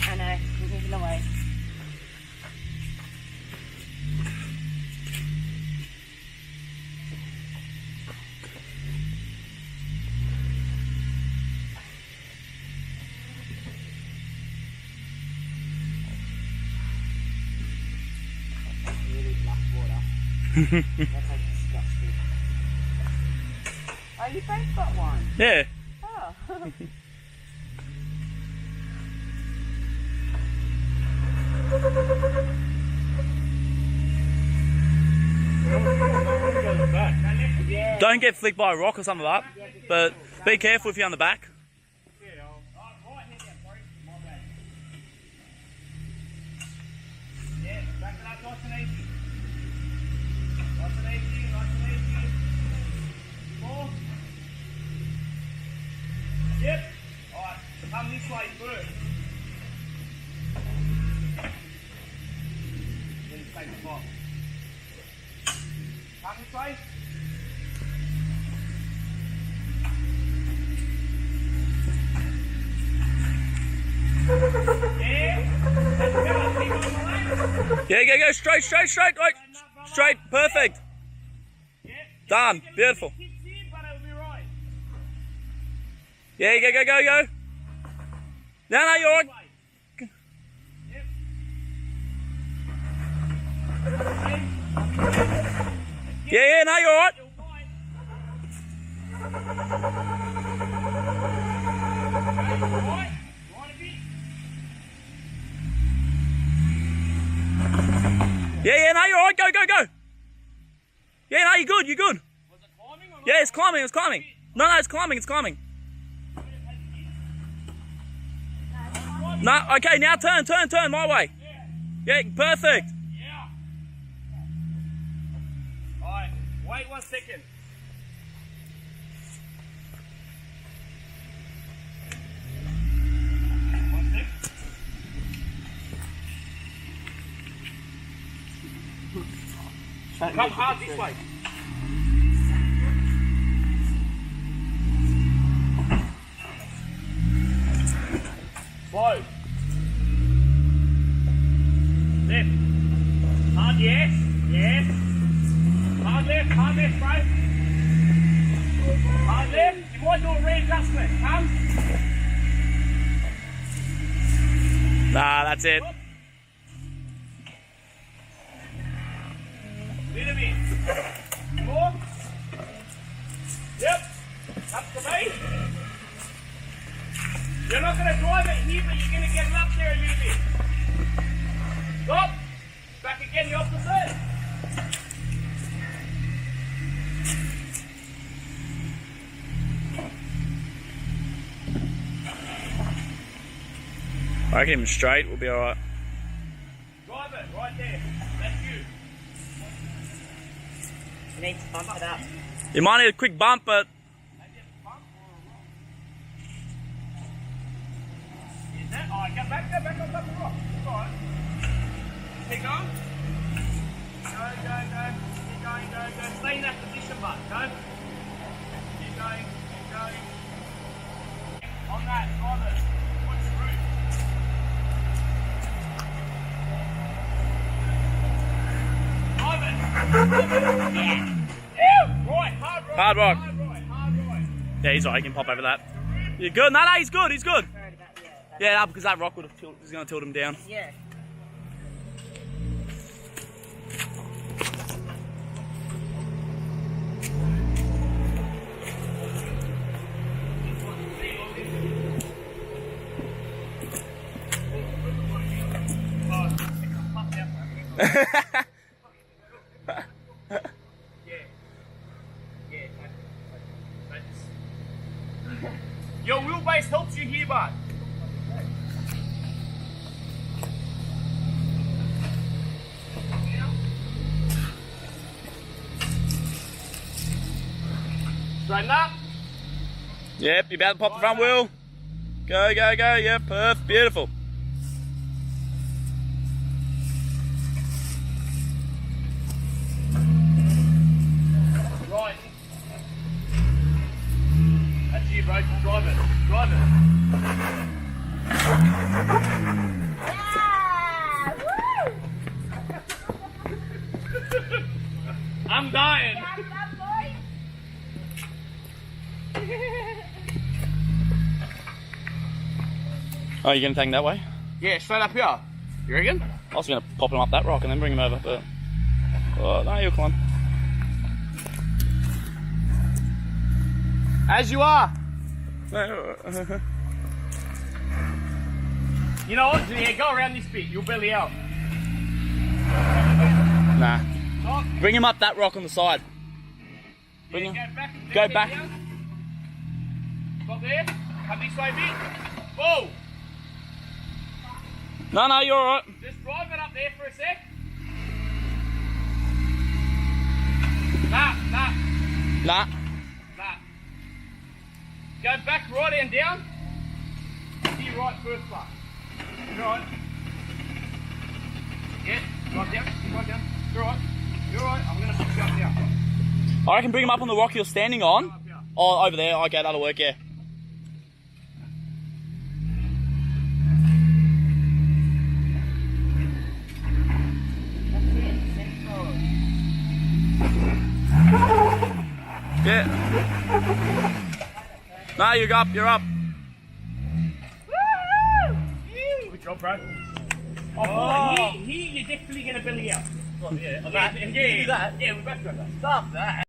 I know, I'm moving away. Really black water. That's like disgusting. Oh, you both got one? Yeah. Oh. Don't get flicked by a rock or something like that, but be careful if you're on the back. Yeah, back it up nice and easy. Nice and easy, nice and easy. 4. Yep. Alright, come this way first. Then take the box. Come this way. Yeah, go, straight, right. Straight, perfect. Done, beautiful. Yeah, go. No, you're alright. Yeah, no, you're alright. Yeah, no, you're alright, go. Yeah, no, you're good. Was it climbing or not? Yeah, it's climbing. No, it's climbing. No, okay, now turn my way. Yeah, perfect. Yeah. Alright, wait 1 second. Come hard this way. Slow. Left. Hard, yes. Hard left, bro. Hard left. You might do a readjustment. Come. Nah, that's it. Little bit. More. Yep. Up to me. You're not going to drive it here, but you're going to get it up there a little bit. Stop. Back again, the opposite. I reckon him straight, we'll be alright. Drive it, right there. That's you. You need to bump it up. You might need a quick bump, but Maybe a bump or a rock. Is that? Alright, go back on top of the rock. Alright. Keep going. Go. Keep going, go. Stay in that position, bud. Go. Keep going. On that, drive it. Watch the roof. Drive it. Yeah. Right, hard rock. Hard right. Yeah, he's alright, he can pop over that. You're good? No, he's good. Yeah, because that rock is going to tilt him down. Yeah. Your wheelbase helps you here, bud. Straighten up. Yep, you're about to pop the front wheel. Go. Yeah, perfect. Beautiful. Right. That's you, bro. drive it. Drive it. Yeah! Woo! I'm dying. Back up, boy. Oh, you gonna take him that way? Yeah, straight up here. You reckon? I was gonna pop him up that rock and then bring him over, but oh no, you'll climb. As you are. You know what? Yeah, go around this bit. You'll belly out. Nah. Stop. Bring him up that rock on the side. Bring him. Go back. Go back. Down. Stop there. Come this way a bit. Whoa. No, you're alright. Just drive it up there for a sec. Nah. Nah. Go back right and down. To your right first part. Right. Yeah, right down. You're right. I'm going to push you up now. I reckon bring him up on the rock you're standing on. Up here. Oh, over there. Okay, that'll work, yeah. Yeah. No, you're up. Good job, bro. Oh, here you're definitely going to belly out. Yeah, Yeah, we both got that. Stop that.